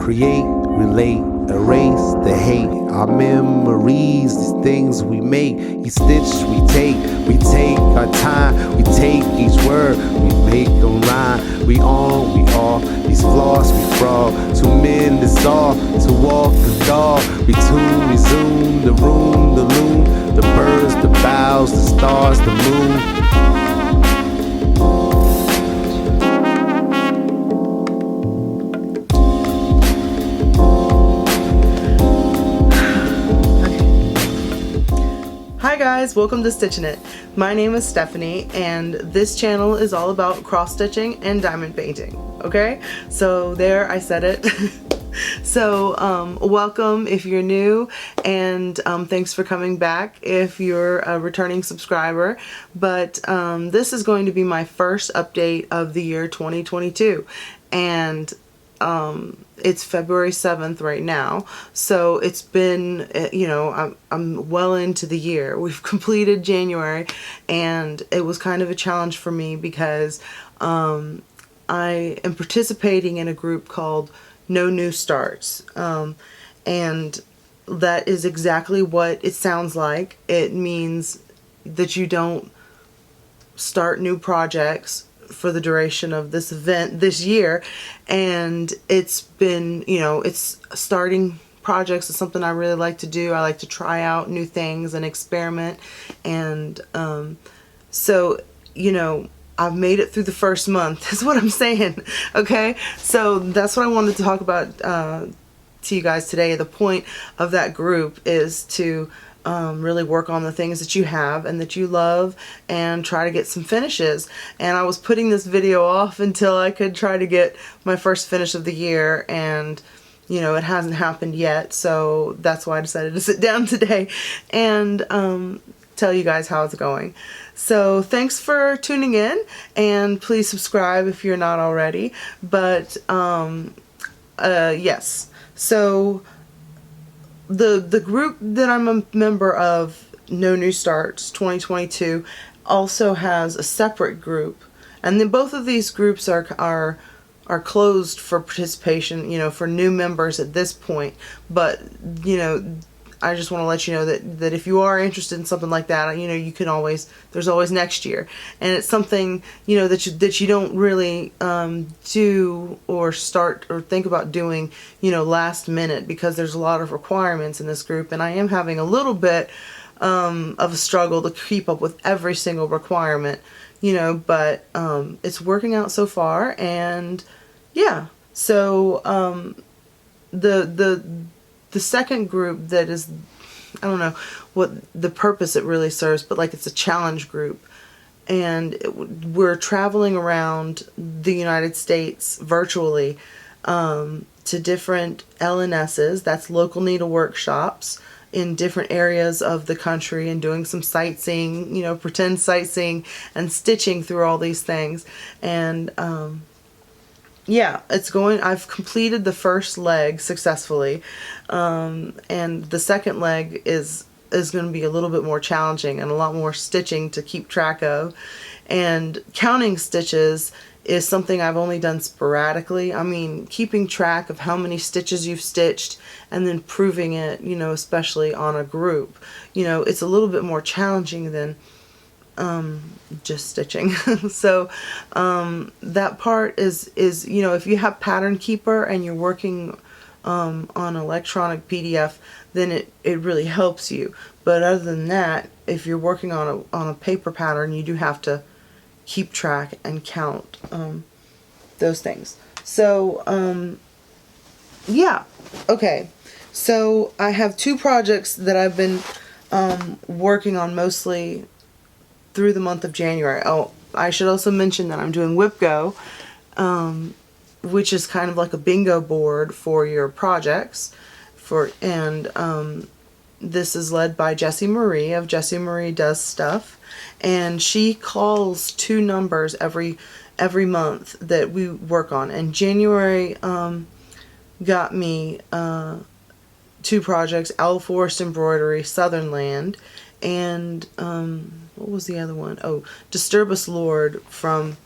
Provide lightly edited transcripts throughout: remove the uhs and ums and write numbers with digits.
create, relate, erase the hate. Our memories, these things we make. Each stitch we take our time. We take each word, we make them rhyme. We on, we all, these flaws we fraud. Two men dissolve to walk the dog. We tune, we zoom, the room, the loom, the birds, the boughs, the stars, the moon. Hi guys, welcome to Stitching It. My name is Stephanie and this channel is all about cross stitching and diamond painting. Okay, so there, I said it. So welcome if you're new, and thanks for coming back if you're a returning subscriber. But this is going to be my first update of the year 2022, and it's February 7th right now, so it's been, you know, I'm well into the year. We've completed January, and it was kind of a challenge for me because I am participating in a group called No New Starts, and that is exactly what it sounds like. It means that you don't start new projects for the duration of this event this year, and it's been, you know, it's starting projects is something I really like to do. I like to try out new things and experiment, and so, you know, I've made it through the first month is what I'm saying. Okay, so that's what I wanted to talk about to you guys today. The point of that group is to really work on the things that you have and that you love and try to get some finishes. And I was putting this video off until I could try to get my first finish of the year, and you know, it hasn't happened yet, so that's why I decided to sit down today and tell you guys how it's going. So thanks for tuning in, and please subscribe if you're not already. But yes, so the group that I'm a member of, No New Starts 2022, also has a separate group, and then both of these groups are closed for participation, you know, for new members at this point. But you know, I just want to let you know that if you are interested in something like that, you know, you can always, there's always next year, and it's something, you know, that you don't really do or start or think about doing, you know, last minute, because there's a lot of requirements in this group, and I am having a little bit of a struggle to keep up with every single requirement, you know, but it's working out so far. And yeah, so the second group that is, I don't know what the purpose it really serves, but like, it's a challenge group, and we're traveling around the United States virtually to different LNSs, that's local needle workshops, in different areas of the country, and doing some sightseeing, you know, pretend sightseeing, and stitching through all these things. And yeah, it's going, I've completed the first leg successfully, and the second leg is going to be a little bit more challenging and a lot more stitching to keep track of. And counting stitches is something I've only done sporadically. I mean, keeping track of how many stitches you've stitched and then proving it, you know, especially on a group, you know, it's a little bit more challenging than just stitching. So that part is, you know, if you have Pattern Keeper and you're working on electronic PDF, then it really helps you. But other than that, if you're working on a paper pattern, you do have to keep track and count those things. So yeah, okay, so I have two projects that I've been working on mostly through the month of January. Oh, I should also mention that I'm doing WhipGo, which is kind of like a bingo board for your projects. This is led by Jessie Marie of Jessie Marie Does Stuff, and she calls two numbers every month that we work on. And January got me two projects: Owl Forest Embroidery, Southern Land, and what was the other one? Oh, Disturb Us Lord from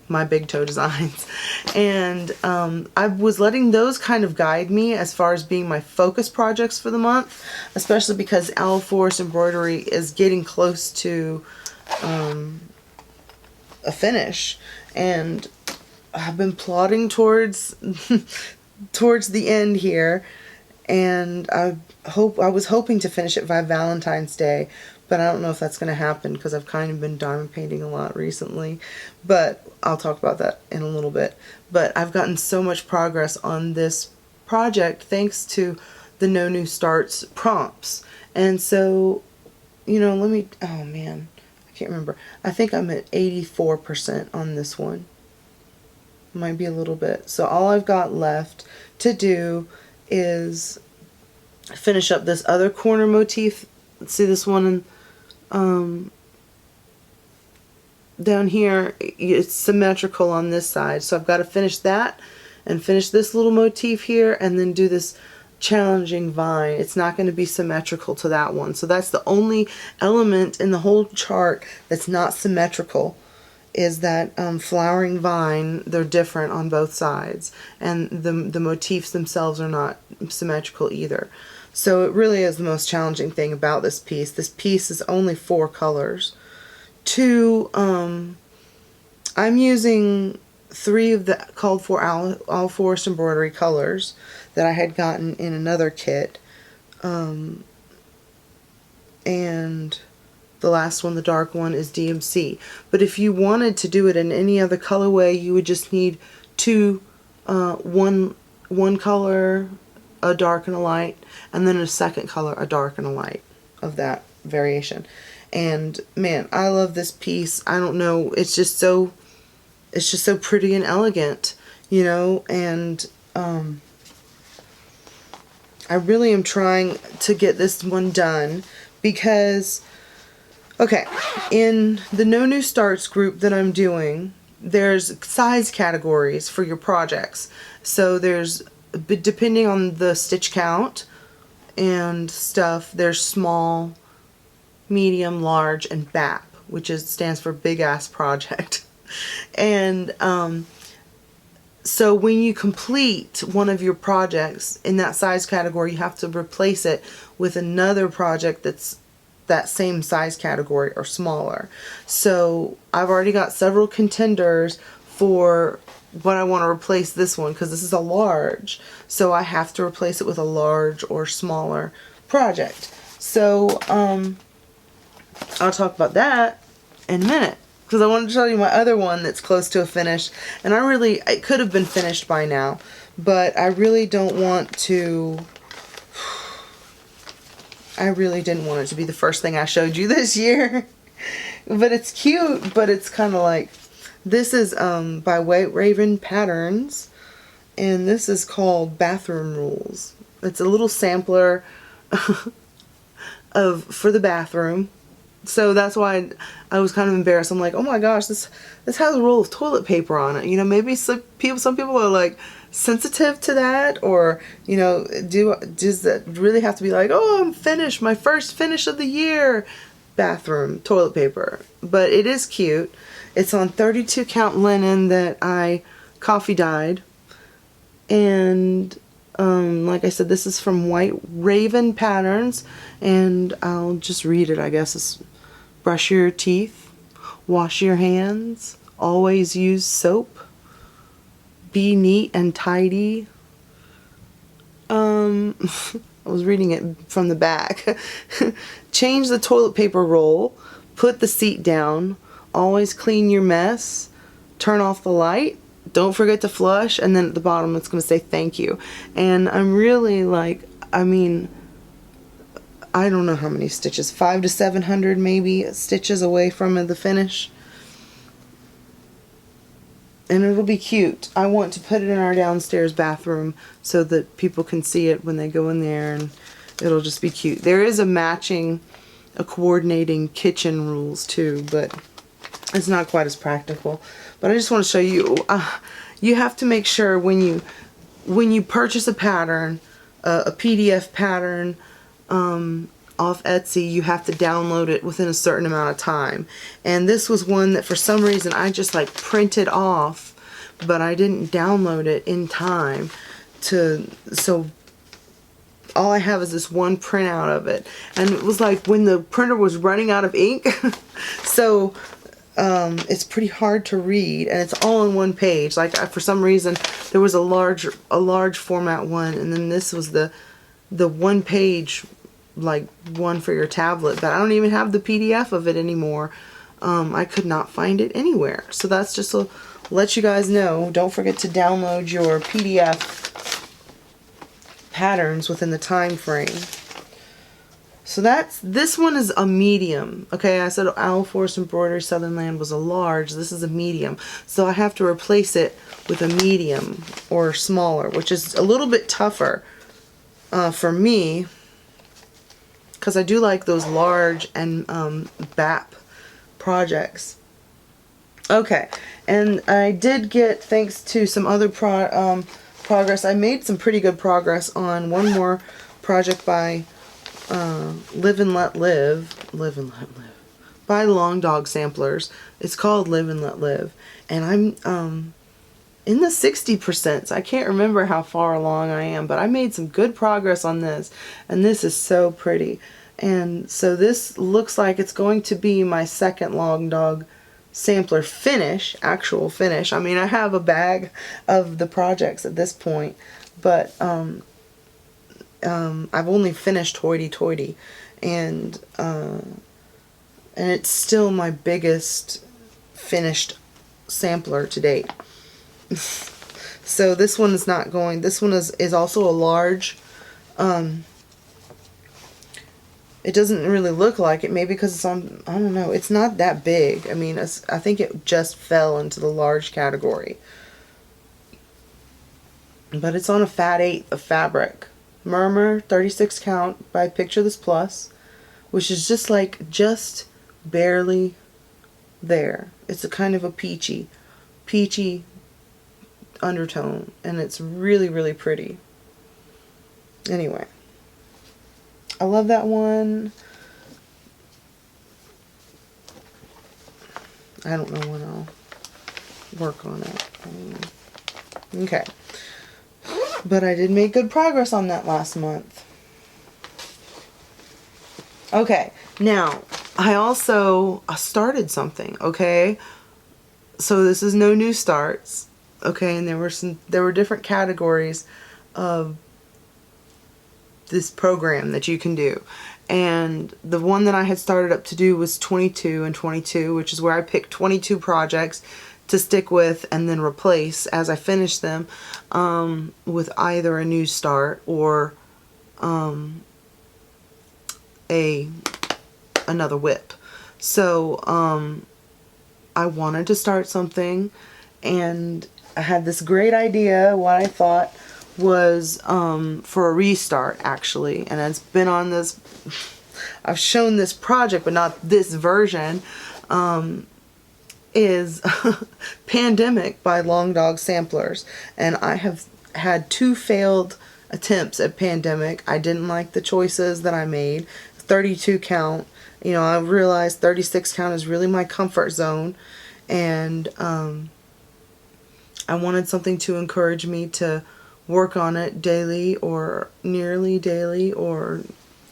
my big toe designs. And I was letting those kind of guide me as far as being my focus projects for the month, especially because Owl Forest Embroidery is getting close to a finish, and I've been plodding towards towards the end here, and I was hoping to finish it by Valentine's Day, but I don't know if that's going to happen because I've kind of been diamond painting a lot recently, but I'll talk about that in a little bit. But I've gotten so much progress on this project thanks to the No New Starts prompts. And so, you know, oh man, I can't remember. I think I'm at 84% on this one. Might be a little bit. So all I've got left to do is finish up this other corner motif. Let's see this one down here, it's symmetrical on this side, so I've got to finish that and finish this little motif here and then do this challenging vine. It's not going to be symmetrical to that one, so that's the only element in the whole chart that's not symmetrical, is that flowering vine. They're different on both sides, and the motifs themselves are not symmetrical either. So it really is the most challenging thing about this piece. This piece is only 4 colors. I'm using 3 of the called for Owl Forest Embroidery colors that I had gotten in another kit. And the last one, the dark one, is DMC. But if you wanted to do it in any other colorway, you would just need 2, one color, a dark and a light, and then a second color, a dark and a light of that variation. And man, I love this piece. I don't know, it's just so pretty and elegant, you know, and I really am trying to get this one done because, okay, in the No New Starts group that I'm doing, there's size categories for your projects. So there's, depending on the stitch count and stuff, there's small, medium, large, and BAP, which stands for Big Ass Project. And so when you complete one of your projects in that size category, you have to replace it with another project that's that same size category or smaller. So I've already got several contenders for what I want to replace this one, because this is a large, so I have to replace it with a large or smaller project. So I'll talk about that in a minute, because I wanted to show you my other one that's close to a finish, and it could have been finished by now, but I really don't want to, I really didn't want it to be the first thing I showed you this year. But it's cute, but it's kind of like, this is by White Raven Patterns, and this is called Bathroom Rules. It's a little sampler for the bathroom. So that's why I was kind of embarrassed. I'm like, oh my gosh, this has a roll of toilet paper on it. You know, maybe some people are like sensitive to that, or, you know, does that really have to be like, oh, I'm finished, my first finish of the year, bathroom toilet paper? But it is cute. It's on 32 count linen that I coffee dyed, and like I said, this is from White Raven Patterns, and I'll just read it, I guess. It's brush your teeth, wash your hands, always use soap, be neat and tidy. I was reading it from the back. Change the toilet paper roll, put the seat down, always clean your mess, turn off the light, don't forget to flush, and then at the bottom it's going to say thank you. And I'm really like, I mean, I don't know how many stitches, 500 to 700 maybe stitches away from the finish. And it'll be cute. I want to put it in our downstairs bathroom so that people can see it when they go in there, and it'll just be cute. There is a coordinating kitchen rules too, but it's not quite as practical. But I just want to show you, you have to make sure when you purchase a pattern, a PDF pattern, off Etsy, you have to download it within a certain amount of time. And this was one that for some reason I just like printed off, but I didn't download it in time to, so all I have is this one printout of it. And it was like when the printer was running out of ink. So it's pretty hard to read, and it's all in one page. Like for some reason there was a large format one, and then this was the one page, like one for your tablet, but I don't even have the PDF of it anymore. I could not find it anywhere. So that's just to let you guys know, don't forget to download your PDF patterns within the time frame. So this one is a medium. Okay, I said Owl Forest Embroidery Southern Land was a large. This is a medium. So I have to replace it with a medium or smaller, which is a little bit tougher for me, because I do like those large and BAP projects. Okay, and I did get, thanks to some other progress, I made some pretty good progress on one more project by Live and Let Live by Long Dog Samplers. It's called Live and Let Live, and I'm in the 60%. I can't remember how far along I am, but I made some good progress on this, and this is so pretty. And so this looks like it's going to be my second Long Dog Sampler finish, actual finish. I mean, I have a bag of the projects at this point, but I've only finished Hoity Toity, and it's still my biggest finished sampler to date. So this one is not going, this one is also a large. It doesn't really look like it, maybe because it's on, I don't know, it's not that big. I mean, I think it just fell into the large category. But it's on a fat 8 of fabric. Murmur 36 count by Picture This Plus, which is just like, just barely there. It's a kind of a peachy undertone, and it's really, really pretty. Anyway, I love that one. I don't know when I'll work on it. Okay. But I did make good progress on that last month. Okay, now I also started something, okay? So this is no new starts, okay? And there were different categories of this program that you can do. And the one that I had started up to do was 22 and 22, which is where I picked 22 projects to stick with and then replace as I finish them with either a new start or another whip. So I wanted to start something, and I had this great idea, what I thought was for a restart, actually. And it's been on this, I've shown this project but not this version, is Pandemic by Long Dog Samplers. And I have had 2 failed attempts at Pandemic. I didn't like the choices that I made. 32 count, you know, I realized 36 count is really my comfort zone, and I wanted something to encourage me to work on it daily or nearly daily or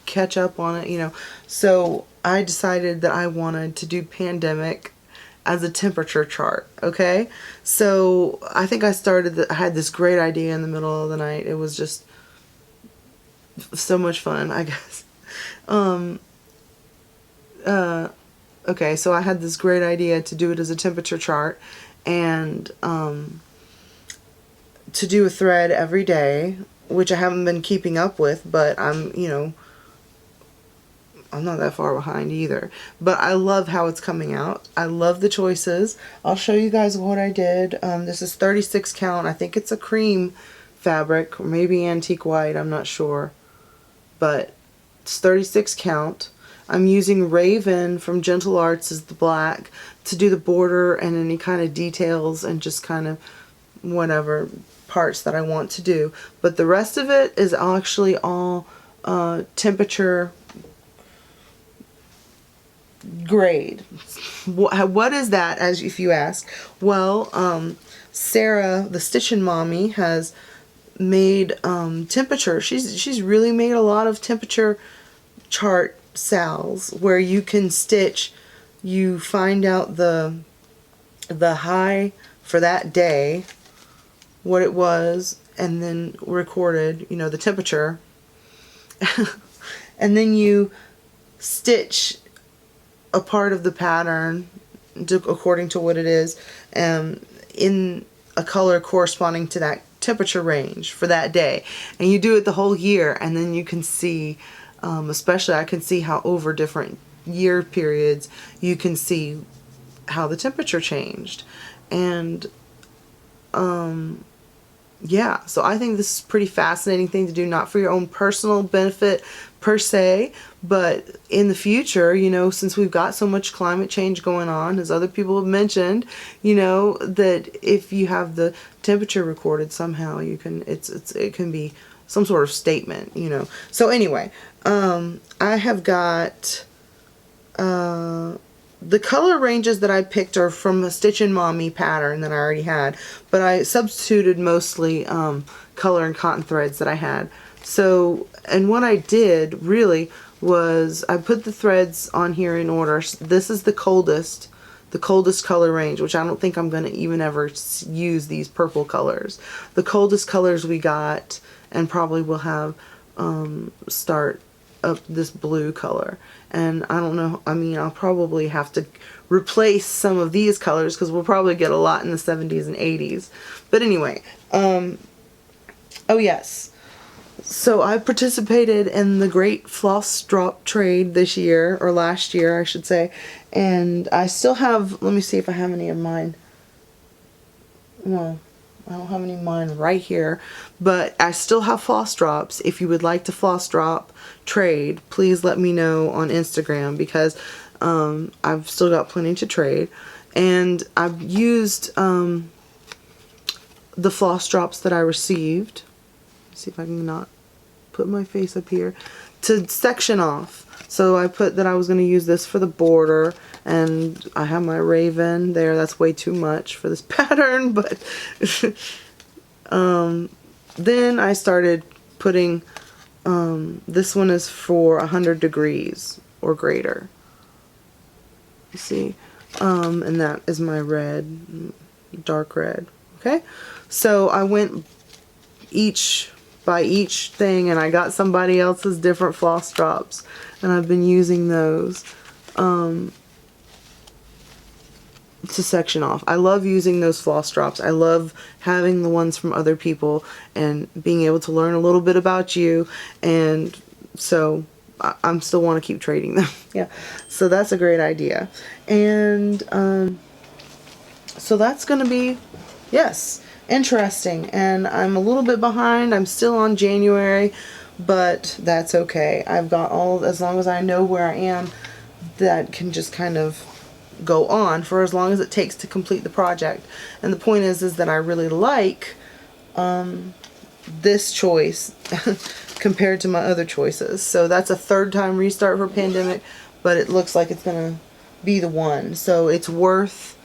catch up on it, you know. So I decided that I wanted to do Pandemic as a temperature chart, okay? So I think I had this great idea in the middle of the night. It was just so much fun, I guess. Okay, so I had this great idea to do it as a temperature chart, and to do a thread every day, which I haven't been keeping up with, but I'm not that far behind either. But I love how it's coming out. I love the choices. I'll show you guys what I did. This is 36 count. I think it's a cream fabric, or maybe antique white, I'm not sure. But it's 36 count. I'm using Raven from Gentle Arts as the black to do the border and any kind of details and just kind of whatever parts that I want to do. But the rest of it is actually all temperature grade. What is that, as if you ask? Well, Sarah, the Stitchin' Mommy, has made temperature. She's really made a lot of temperature chart sals where you can stitch. You find out the high for that day, what it was, and then recorded, you know, the temperature. And then you stitch a part of the pattern according to what it is, in a color corresponding to that temperature range for that day. And you do it the whole year, and then you can see, especially I can see how over different year periods you can see how the temperature changed. And yeah, so I think this is a pretty fascinating thing to do, not for your own personal benefit per se, but in the future, you know, since we've got so much climate change going on, as other people have mentioned, you know, that if you have the temperature recorded somehow, you can, it can be some sort of statement, you know. So anyway, I have got, the color ranges that I picked are from a Stitchin' Mommy pattern that I already had, but I substituted mostly Colour&Cotton threads that I had. So, and what I did really was I put the threads on here in order. This is the coldest color range, which I don't think I'm going to even ever use these purple colors. The coldest colors we got, and probably will have start up this blue color. And I don't know, I mean, I'll probably have to replace some of these colors because we'll probably get a lot in the 70s and 80s. But anyway, oh yes. So I participated in the Great Floss Drop Trade this year, or last year I should say, and I still have, let me see if I have any of mine. Well, I don't have any of mine right here, but I still have floss drops. If you would like to floss drop trade, please let me know on Instagram, because I've still got plenty to trade. And I've used the floss drops that I received. Let's see if I can not put my face up here, to section off. So I put that I was going to use this for the border, and I have my raven there. That's way too much for this pattern, but then I started putting, this one is for 100 degrees or greater. You see? And that is my red, dark red. Okay? So I went by each thing, and I got somebody else's different floss drops, and I've been using those to section off. I love using those floss drops. I love having the ones from other people and being able to learn a little bit about you, and so I'm still want to keep trading them. Yeah, so that's a great idea. And so that's gonna be, yes, interesting. And I'm a little bit behind. I'm still on January, but that's okay. I've got all, as long as I know where I am, that can just kind of go on for as long as it takes to complete the project. And the point is that I really like this choice compared to my other choices. So that's a third time restart for pandemic, but it looks like it's gonna be the one. So it's worth,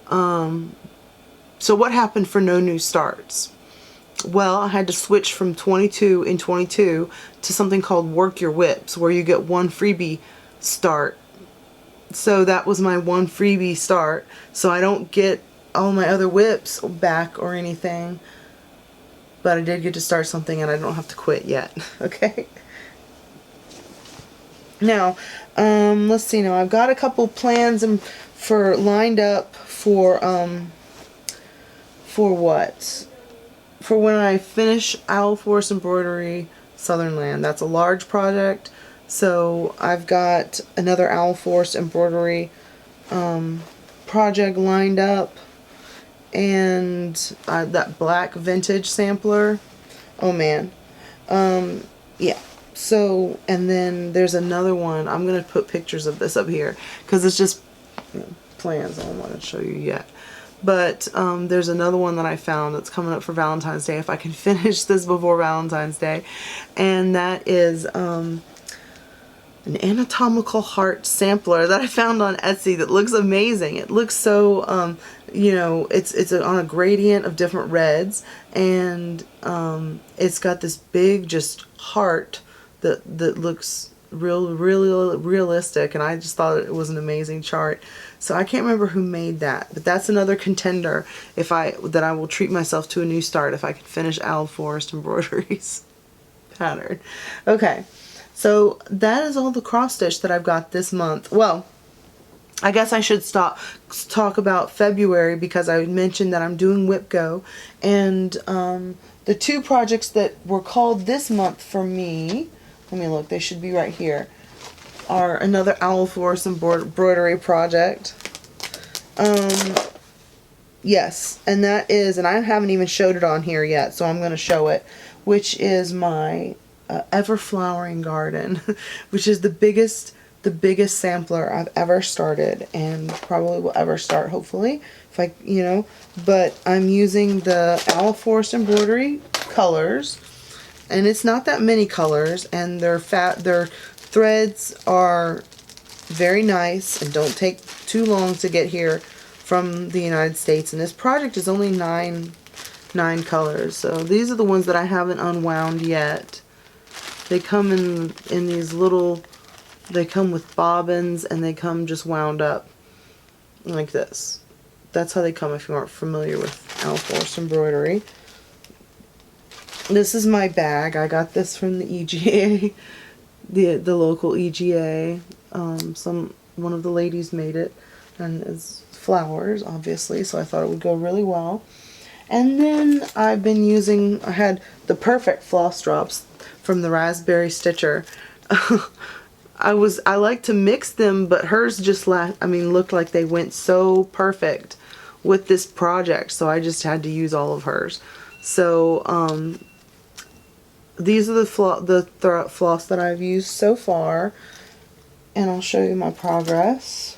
so what happened for no new starts? Well, I had to switch from 22 in 22 to something called Work Your Whips, where you get one freebie start. So that was my one freebie start. So I don't get all my other whips back or anything, but I did get to start something, and I don't have to quit yet. Okay. Now, let's see. Now I've got a couple plans for lined up for what? For when I finish Owl Forest Embroidery Southern Land. That's a large project. So I've got another Owl Forest Embroidery project lined up. And that black vintage sampler. Oh man. Yeah. So, and then there's another one. I'm going to put pictures of this up here, because it's just plans. I don't want to show you yet. But there's another one that I found that's coming up for Valentine's Day, if I can finish this before Valentine's Day. And that is an anatomical heart sampler that I found on Etsy that looks amazing. It looks so, you know, it's on a gradient of different reds, and it's got this big just heart that looks really realistic, and I just thought it was an amazing chart. So I can't remember who made that, but that's another contender that I will treat myself to a new start if I can finish Owl Forest Embroidery's pattern. Okay. So that is all the cross stitch that I've got this month. Well, I guess I should talk about February, because I mentioned that I'm doing Whip Go, and the two projects that were called this month for me, let me look, they should be right here, are another Owl Forest Embroidery project. Yes, and that is, and I haven't even showed it on here yet, so I'm going to show it, which is my Everflowering Garden, which is the biggest sampler I've ever started, and probably will ever start, hopefully, if I, you know. But I'm using the Owl Forest Embroidery colors, and it's not that many colors, and their threads are very nice and don't take too long to get here from the United States. And this project is only nine colors, so these are the ones that I haven't unwound yet. They come in these little, they come with bobbins, and they come just wound up like this. That's how they come if you aren't familiar with Owl Forest Embroidery. This is my bag. I got this from the EGA, the local EGA. One of the ladies made it, and it's flowers, obviously, so I thought it would go really well. And then I've been using, I had the perfect floss drops from the Raspberry Stitcher. I like to mix them, but hers just looked like they went so perfect with this project, so I just had to use all of hers. So these are the floss that I've used so far, and I'll show you my progress.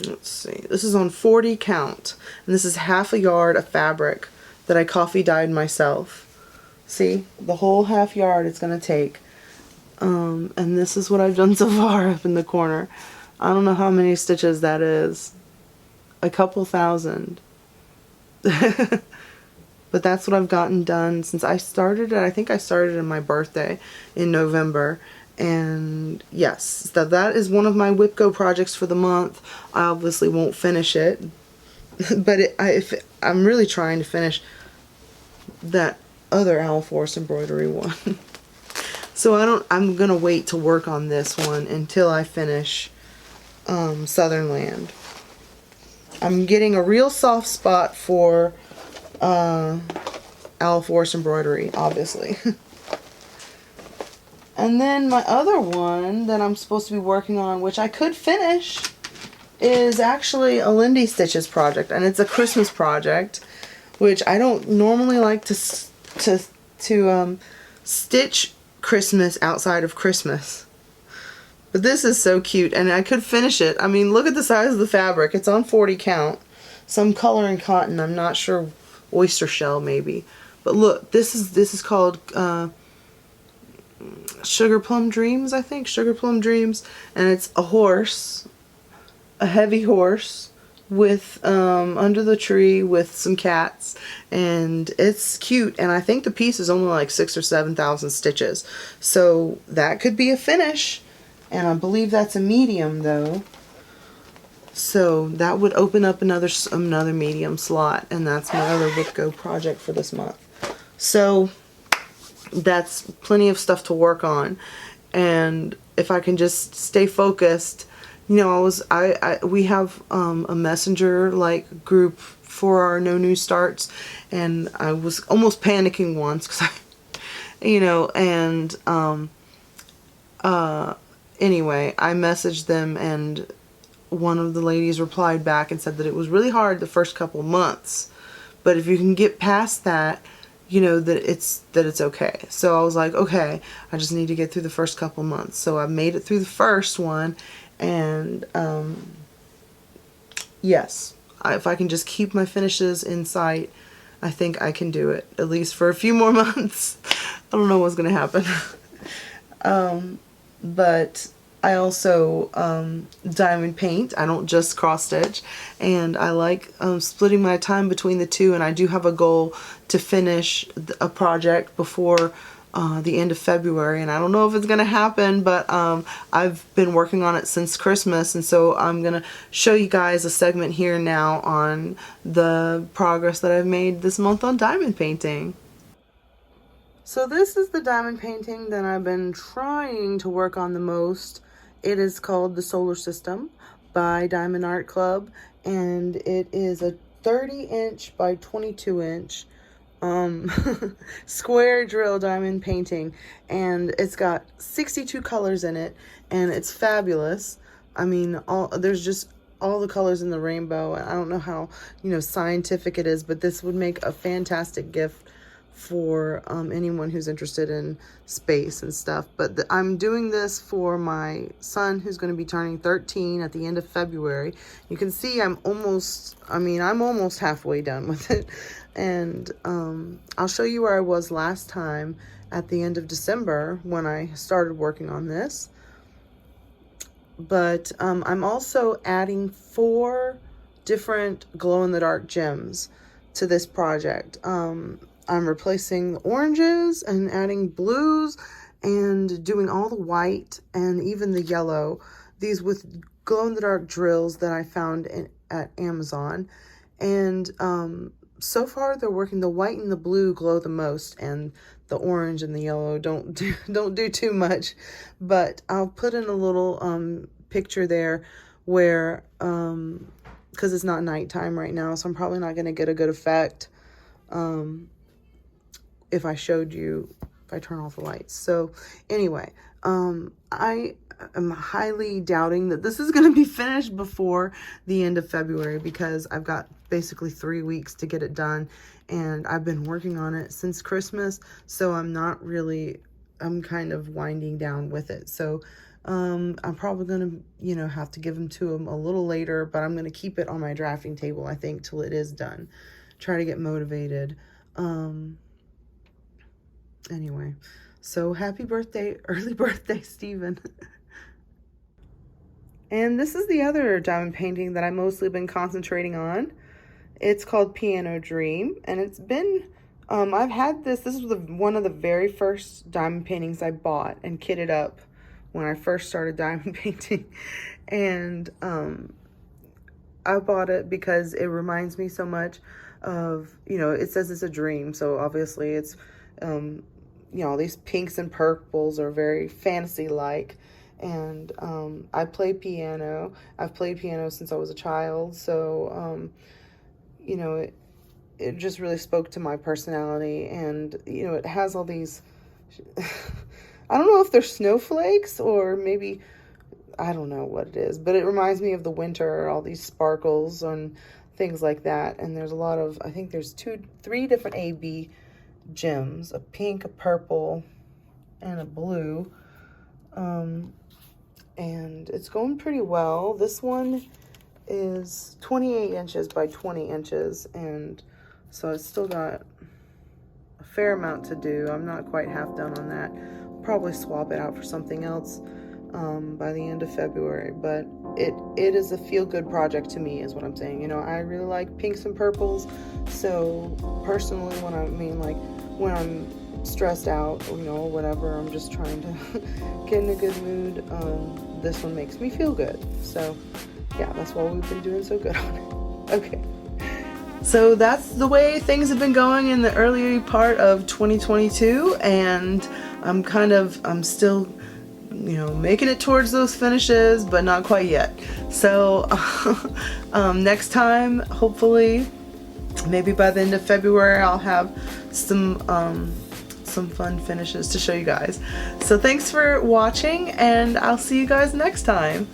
Let's see, this is on 40 count, and this is half a yard of fabric that I coffee dyed myself. See, the whole half yard it's gonna take. And this is what I've done so far up in the corner. I don't know how many stitches that is. A couple thousand. But that's what I've gotten done since I started it. I think I started in my birthday in November. And yes, that is one of my Whip Go projects for the month. I obviously won't finish it, but I'm really trying to finish that other Owl Forest Embroidery one. So I'm gonna wait to work on this one until I finish Southern Land. I'm getting a real soft spot for Owl Forest Embroidery, obviously. And then my other one that I'm supposed to be working on, which I could finish, is actually a Lindy Stitches project, and it's a Christmas project, which I don't normally like to stitch Christmas outside of Christmas. But this is so cute, and I could finish it. I mean, look at the size of the fabric. It's on 40 count. Some Colour&Cotton. I'm not sure, oyster shell maybe. But look, this is called Sugar Plum Dreams, I think. Sugar Plum Dreams, and it's a horse, a heavy horse, with under the tree with some cats, and it's cute. And I think the piece is only like 6,000 or 7,000 stitches, so that could be a finish. And I believe that's a medium though, so that would open up another medium slot, and that's my other Whip Go project for this month. So that's plenty of stuff to work on, and if I can just stay focused. You know, we have a messenger like group for our no new starts, and I was almost panicking once because anyway, I messaged them, and one of the ladies replied back and said that it was really hard the first couple months, but if you can get past that, you know, that it's okay. So I was like, okay, I just need to get through the first couple months. So I made it through the first one. And yes, if I can just keep my finishes in sight, I think I can do it, at least for a few more months. I don't know what's going to happen. But I also diamond paint. I don't just cross stitch, and I like splitting my time between the two, and I do have a goal to finish a project before the end of February, and I don't know if it's gonna happen, but I've been working on it since Christmas, and so I'm gonna show you guys a segment here now on the progress that I've made this month on diamond painting. So this is the diamond painting that I've been trying to work on the most. It is called The Solar System by Diamond Art Club, and it is a 30-inch by 22-inch square drill diamond painting, and it's got 62 colors in it, and it's fabulous. I mean, there's just all the colors in the rainbow. I don't know how, you know, scientific it is, but this would make a fantastic gift for anyone who's interested in space and stuff. But I'm doing this for my son, who's going to be turning 13 at the end of February. You can see I'm almost halfway done with it. And I'll show you where I was last time at the end of December when I started working on this. But I'm also adding 4 different glow-in-the-dark gems to this project. I'm replacing the oranges and adding blues and doing all the white and even the yellow. These with glow-in-the-dark drills that I found at Amazon. And so far they're working. The white and the blue glow the most, and the orange and the yellow don't do too much. But I'll put in a little picture there where, because it's not nighttime right now, so I'm probably not going to get a good effect if I showed you, if I turn off the lights. So anyway, I am highly doubting that this is going to be finished before the end of February, because I've got basically 3 weeks to get it done, and I've been working on it since Christmas, so I'm kind of winding down with it. So I'm probably going to, you know, have to give them to him a little later, but I'm going to keep it on my drafting table, I think, till it is done. Try to get motivated. Anyway, so happy birthday, early birthday, Steven. And this is the other diamond painting that I've mostly been concentrating on. It's called Piano Dream, and it's been, I've had this is one of the very first diamond paintings I bought and kitted up when I first started diamond painting. And I bought it because it reminds me so much of, you know, it says it's a dream, so obviously it's, you know, these pinks and purples are very fantasy-like. And I play piano. I've played piano since I was a child, so you know, it just really spoke to my personality. And you know, it has all these I don't know if they're snowflakes or maybe, I don't know what it is, but it reminds me of the winter, all these sparkles and things like that. And there's a lot of, I think there's 3 different AB gems, a pink, a purple, and a blue. And it's going pretty well. This one is 28 inches by 20 inches, and so it's still got a fair amount to do. I'm not quite half done on that. Probably swap it out for something else by the end of February, but it is a feel-good project to me, is what I'm saying. You know, I really like pinks and purples, so personally, when I'm stressed out, or, you know, whatever, I'm just trying to get in a good mood, this one makes me feel good. So yeah, that's why we've been doing so good on it. Okay, so that's the way things have been going in the early part of 2022, and I'm still, you know, making it towards those finishes, but not quite yet. So next time, hopefully, maybe by the end of February, I'll have some fun finishes to show you guys. So thanks for watching, and I'll see you guys next time.